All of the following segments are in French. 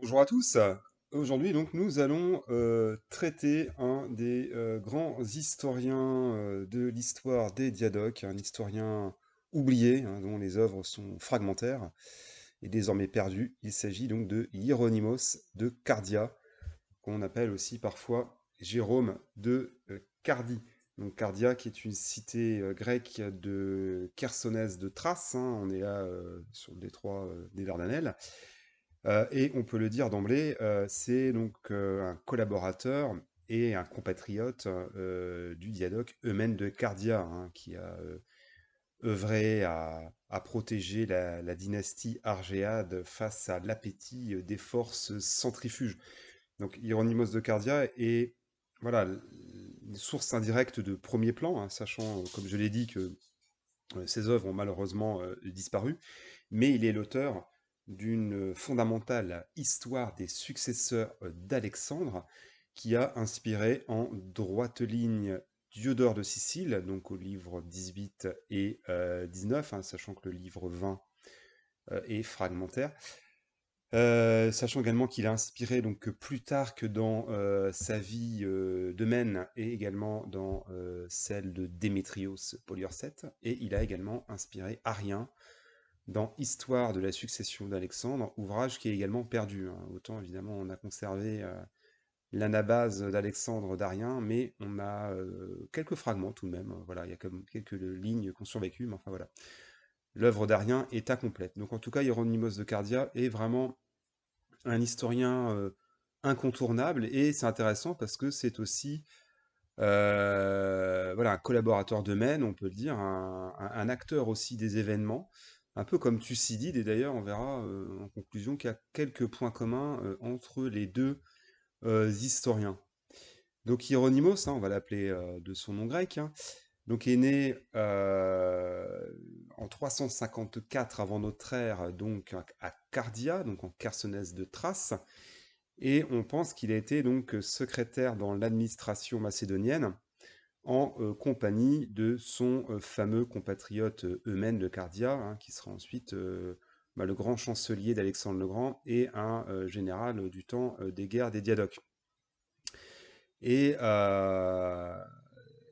Bonjour à tous. Aujourd'hui, donc, nous allons traiter un des grands historiens de l'histoire des Diadoques, un historien oublié, hein, dont les œuvres sont fragmentaires et désormais perdues. Il s'agit donc de Hieronymus de Cardia, qu'on appelle aussi parfois Jérôme de Cardie. Donc Cardia, qui est une cité grecque de Chersonèse de Thrace, hein, on est là sur le détroit des Dardanelles. Et on peut le dire d'emblée, c'est donc un collaborateur et un compatriote du diadoque Eumène de Cardia, hein, qui a œuvré à protéger la dynastie argéade face à l'appétit des forces centrifuges. Donc Hieronymus de Cardia est voilà, une source indirecte de premier plan, hein, sachant, comme je l'ai dit, que ses œuvres ont malheureusement disparu, mais il est l'auteur d'une fondamentale histoire des successeurs d'Alexandre, qui a inspiré en droite ligne Diodore de Sicile, donc au livre 18 et 19, hein, sachant que le livre 20 est fragmentaire. Sachant également qu'il a inspiré donc Plutarque dans sa vie d'Eumène et également dans celle de Démétrios Poliorcète, et il a également inspiré Arrien dans Histoire de la succession d'Alexandre, ouvrage qui est également perdu, hein. Autant évidemment on a conservé l'anabase d'Alexandre d'Arien, mais on a quelques fragments tout de même. Voilà, il y a comme quelques lignes qui ont survécu, mais enfin voilà. L'œuvre d'Arien est incomplète. Donc en tout cas, Hieronymus de Cardia est vraiment un historien incontournable, et c'est intéressant parce que c'est aussi voilà, un collaborateur de Maine, on peut le dire, un acteur aussi des événements, un peu comme Thucydide, et d'ailleurs on verra en conclusion qu'il y a quelques points communs entre les deux historiens. Donc Hieronymus, hein, on va l'appeler de son nom grec, hein, donc est né en 354 avant notre ère, donc à Cardia, donc en Chersonèse de Thrace, et on pense qu'il a été donc secrétaire dans l'administration macédonienne en compagnie de son fameux compatriote Eumène de Cardia, hein, qui sera ensuite le grand chancelier d'Alexandre le Grand et un général du temps des guerres des Diadoques. Et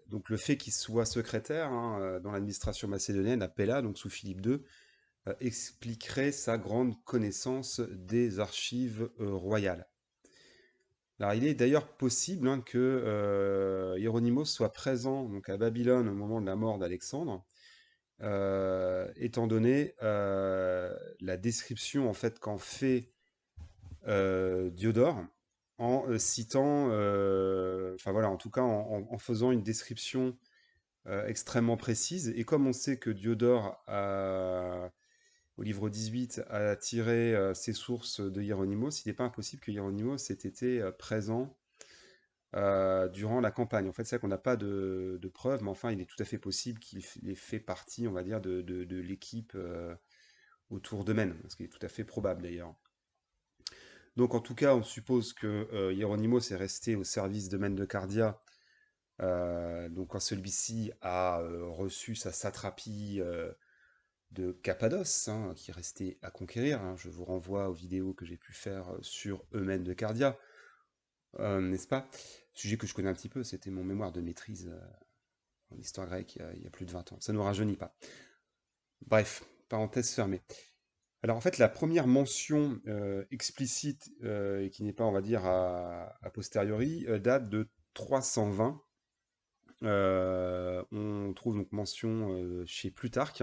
donc le fait qu'il soit secrétaire, hein, dans l'administration macédonienne à Pella, donc sous Philippe II, expliquerait sa grande connaissance des archives royales. Alors, il est d'ailleurs possible, hein, que Hieronymus soit présent donc, à Babylone au moment de la mort d'Alexandre, étant donné la description en fait qu'en fait Diodore, en citant, enfin voilà, en tout cas en faisant une description extrêmement précise. Et comme on sait que Diodore au livre 18 a tiré ses sources de Hieronymus, il n'est pas impossible que Hieronymus ait été présent durant la campagne. En fait, c'est vrai qu'on n'a pas de preuves, mais enfin, il est tout à fait possible qu'il ait fait partie, on va dire, de l'équipe autour d'Eumène, ce qui est tout à fait probable d'ailleurs. Donc, en tout cas, on suppose que Hieronymus est resté au service d'Eumène de Cardia, donc quand celui-ci a reçu sa satrapie de Cappadoce, hein, qui restait à conquérir, hein. Je vous renvoie aux vidéos que j'ai pu faire sur Eumène de Cardia, n'est-ce pas? Sujet que je connais un petit peu, c'était mon mémoire de maîtrise en histoire grecque il y a plus de 20 ans. Ça ne nous rajeunit pas. Bref, parenthèse fermée. Alors en fait, la première mention explicite, et qui n'est pas, on va dire, a posteriori, date de 320. On trouve donc mention chez Plutarque,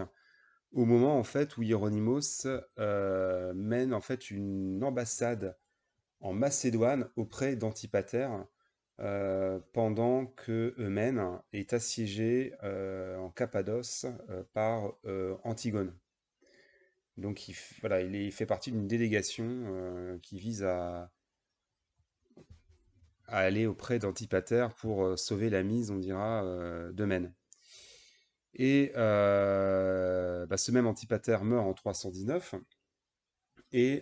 au moment en fait où Hieronymus mène en fait une ambassade en Macédoine auprès d'Antipater, pendant que Eumène est assiégé en Cappadoce par Antigone. Donc voilà, il fait partie d'une délégation qui vise à aller auprès d'Antipater pour sauver la mise, on dira, d'Eumène. Et ce même Antipater meurt en 319, et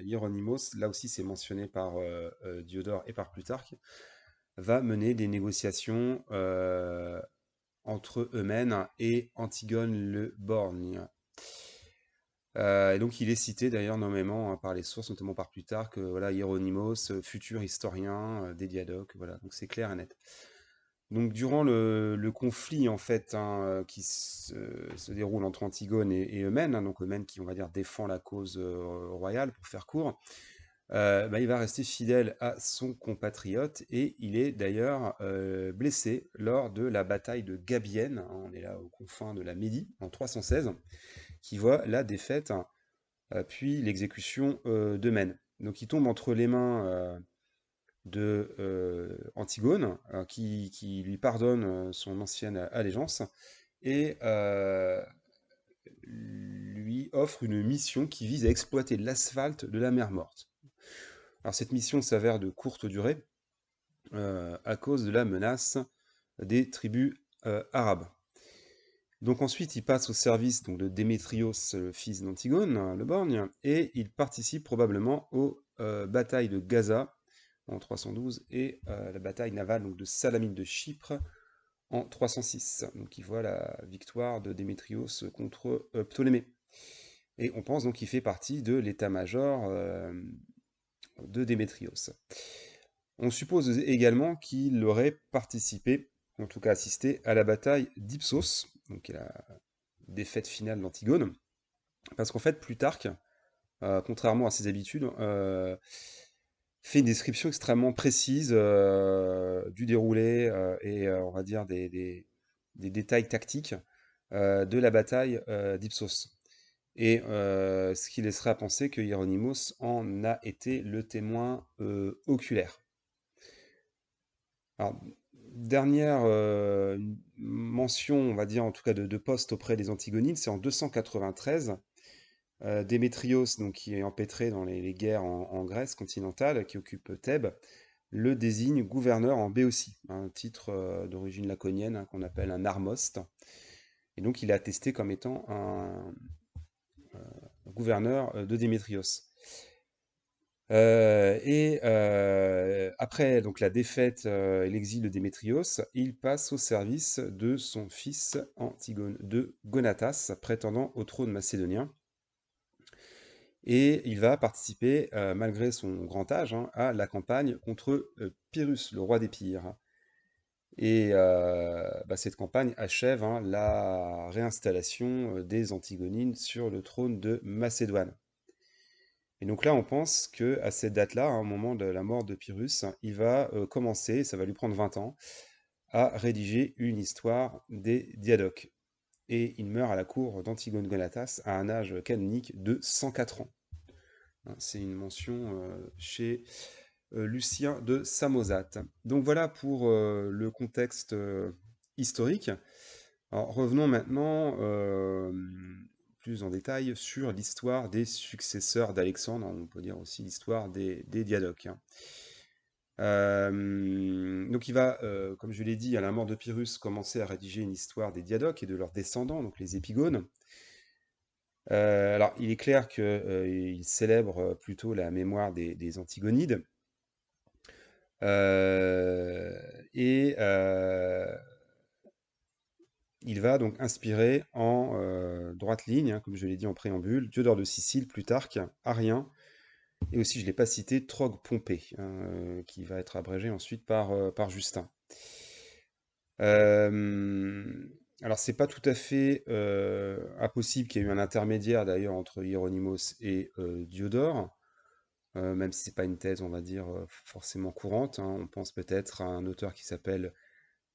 Hieronymus, là aussi c'est mentionné par Diodore et par Plutarque, va mener des négociations entre Eumène et Antigone le Borgne. Et donc il est cité d'ailleurs nommément hein, par les sources, notamment par Plutarque, voilà, Hieronymus, futur historien des Diadoques, voilà, donc c'est clair et net. Donc durant le conflit en fait hein, qui se déroule entre Antigone et Eumène, hein, donc Eumène qui on va dire défend la cause royale pour faire court, bah, il va rester fidèle à son compatriote et il est d'ailleurs blessé lors de la bataille de Gabienne, hein, on est là aux confins de la Médie en 316, qui voit la défaite puis l'exécution d'Eumène. Donc il tombe entre les mains de Antigone, qui lui pardonne son ancienne allégeance, et lui offre une mission qui vise à exploiter l'asphalte de la mer Morte. Alors cette mission s'avère de courte durée à cause de la menace des tribus arabes. Donc ensuite, il passe au service donc, de Démétrios, le fils d'Antigone, hein, le borgne, et il participe probablement aux batailles de Gaza en 312 et la bataille navale donc, de Salamine de Chypre en 306. Donc il voit la victoire de Démétrios contre Ptolémée. Et on pense donc qu'il fait partie de l'état-major de Démétrios. On suppose également qu'il aurait participé, en tout cas assisté, à la bataille d'Ipsos, donc la défaite finale d'Antigone, parce qu'en fait, Plutarque, contrairement à ses habitudes, fait une description extrêmement précise du déroulé et on va dire des détails tactiques de la bataille d'Ipsos. Et ce qui laisserait à penser que Hieronymus en a été le témoin oculaire. Alors, dernière mention, on va dire en tout cas de poste auprès des Antigonides, c'est en 293. Démétrios, donc, qui est empêtré dans les guerres en Grèce continentale, qui occupe Thèbes, le désigne gouverneur en Béotie, un titre d'origine laconienne hein, qu'on appelle un armoste. Et donc il est attesté comme étant un gouverneur de Démétrios. Après donc la défaite et l'exil de Démétrios, il passe au service de son fils Antigone de Gonatas, prétendant au trône macédonien. Et il va participer, malgré son grand âge, hein, à la campagne contre Pyrrhus, le roi des Pyres. Et bah, cette campagne achève hein, la réinstallation des Antigonines sur le trône de Macédoine. Et donc là, on pense que à cette date-là, hein, au moment de la mort de Pyrrhus, il va commencer, ça va lui prendre 20 ans, à rédiger une histoire des Diadoques. Et il meurt à la cour d'Antigone Gonatas à un âge canonique de 104 ans. Hein, c'est une mention chez Lucien de Samosate. Donc voilà pour le contexte historique. Alors, revenons maintenant plus en détail sur l'histoire des successeurs d'Alexandre, on peut dire aussi l'histoire des Diadoques. Hein. Donc il va, comme je l'ai dit, à la mort de Pyrrhus, commencer à rédiger une histoire des Diadoques et de leurs descendants, donc les Épigones. Alors il est clair qu'il célèbre plutôt la mémoire des Antigonides. Et il va donc inspirer en droite ligne, hein, comme je l'ai dit en préambule, Diodore de Sicile, Plutarque, Arien, et aussi, je ne l'ai pas cité, Trogue Pompée, hein, qui va être abrégé ensuite par Justin. Alors, c'est pas tout à fait impossible qu'il y ait eu un intermédiaire d'ailleurs entre Hieronymus et Diodore, même si c'est pas une thèse, on va dire, forcément courante. Hein. On pense peut-être à un auteur qui s'appelle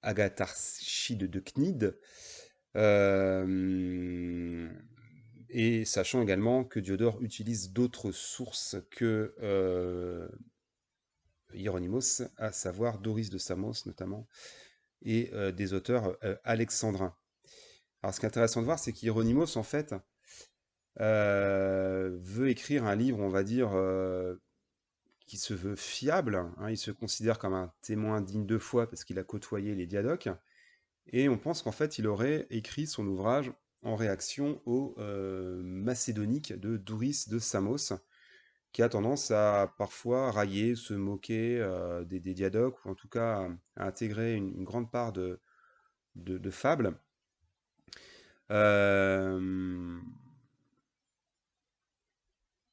Agatharchide de Cnide, et sachant également que Diodore utilise d'autres sources que Hieronymus, à savoir Doris de Samos notamment, et des auteurs alexandrins. Alors ce qui est intéressant de voir, c'est qu'Hieronymus, en fait, veut écrire un livre, on va dire, qui se veut fiable. Hein, il se considère comme un témoin digne de foi parce qu'il a côtoyé les Diadoques. Et on pense qu'en fait, il aurait écrit son ouvrage en réaction au Macédonique de Douris de Samos, qui a tendance à parfois railler, se moquer des Diadoques, ou en tout cas à intégrer une grande part de fables. Euh,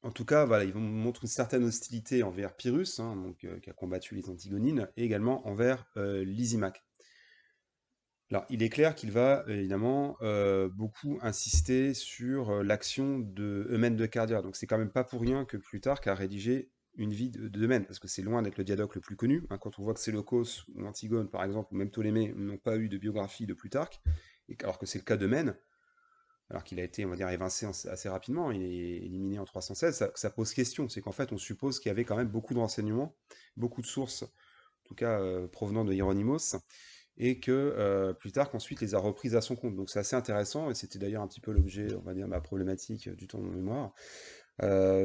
En tout cas, voilà, ils vont montrer une certaine hostilité envers Pyrrhus, hein, donc, qui a combattu les Antigonines, et également envers Lysimaque. Alors, il est clair qu'il va évidemment beaucoup insister sur l'action de Eumène de Cardia. Donc, c'est quand même pas pour rien que Plutarque a rédigé une vie d'Eumène, parce que c'est loin d'être le diadoque le plus connu, hein. Quand on voit que Séleucos ou Antigone, par exemple, ou même Ptolémée, n'ont pas eu de biographie de Plutarque, alors que c'est le cas d'Eumène, alors qu'il a été, on va dire, évincé assez rapidement, il est éliminé en 316, ça pose question. C'est qu'en fait, on suppose qu'il y avait quand même beaucoup de renseignements, beaucoup de sources, en tout cas provenant de Hieronymus, et que Plutarque ensuite les a reprises à son compte. Donc c'est assez intéressant, et c'était d'ailleurs un petit peu l'objet, on va dire, ma problématique du temps de mémoire.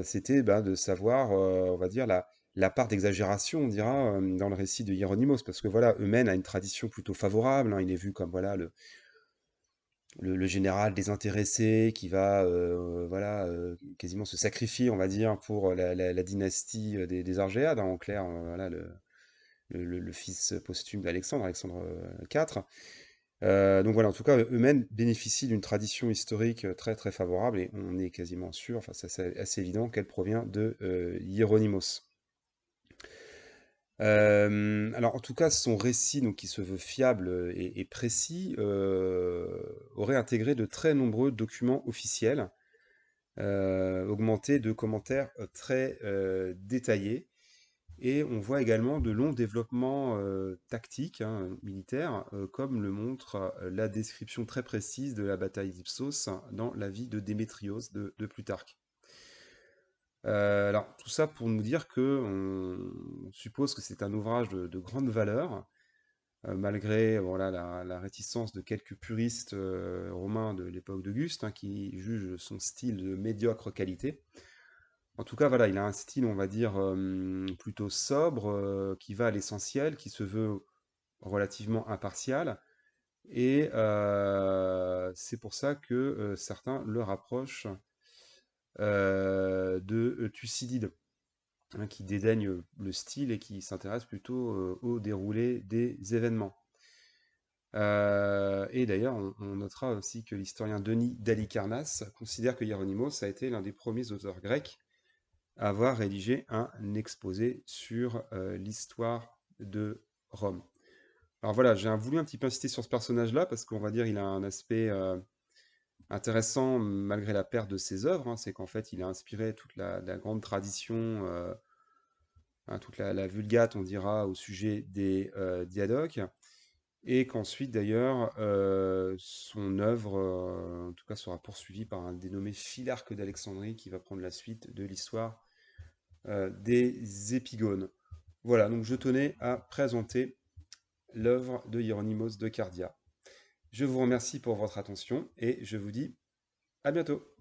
C'était de savoir, on va dire, la part d'exagération, on dira, dans le récit de Hieronymus, parce que voilà, Eumène a une tradition plutôt favorable, hein. Il est vu comme voilà le général désintéressé qui va voilà, quasiment se sacrifier, on va dire, pour la dynastie des Argéades, hein, en clair, voilà, le fils posthume d'Alexandre, Alexandre IV. Donc voilà, en tout cas, eux-mêmes bénéficient d'une tradition historique très très favorable, et on est quasiment sûr, enfin c'est assez évident, qu'elle provient de Hieronymus. Alors en tout cas, son récit, donc, qui se veut fiable et précis, aurait intégré de très nombreux documents officiels, augmentés de commentaires très détaillés. Et on voit également de longs développements tactiques, hein, militaires, comme le montre la description très précise de la bataille d'Ipsos dans la vie de Démétrios de Plutarque. Alors, tout ça pour nous dire que on suppose que c'est un ouvrage de grande valeur, malgré voilà, la réticence de quelques puristes romains de l'époque d'Auguste, hein, qui jugent son style de médiocre qualité. En tout cas, voilà, il a un style, on va dire, plutôt sobre, qui va à l'essentiel, qui se veut relativement impartial, et c'est pour ça que certains le rapprochent de Thucydide, hein, qui dédaigne le style et qui s'intéresse plutôt au déroulé des événements. Et d'ailleurs, on notera aussi que l'historien Denis d'Halicarnasse considère que Hieronymus a été l'un des premiers auteurs grecs à avoir rédigé un exposé sur l'histoire de Rome. Alors voilà, j'ai voulu un petit peu insister sur ce personnage-là parce qu'on va dire il a un aspect intéressant malgré la perte de ses œuvres, hein. C'est qu'en fait il a inspiré toute la grande tradition, hein, toute la vulgate, on dira, au sujet des diadoques, et qu'ensuite d'ailleurs son œuvre, en tout cas, sera poursuivie par un dénommé Philarque d'Alexandrie qui va prendre la suite de l'histoire des épigones. Voilà, donc je tenais à présenter l'œuvre de Hieronymus de Cardia. Je vous remercie pour votre attention et je vous dis à bientôt.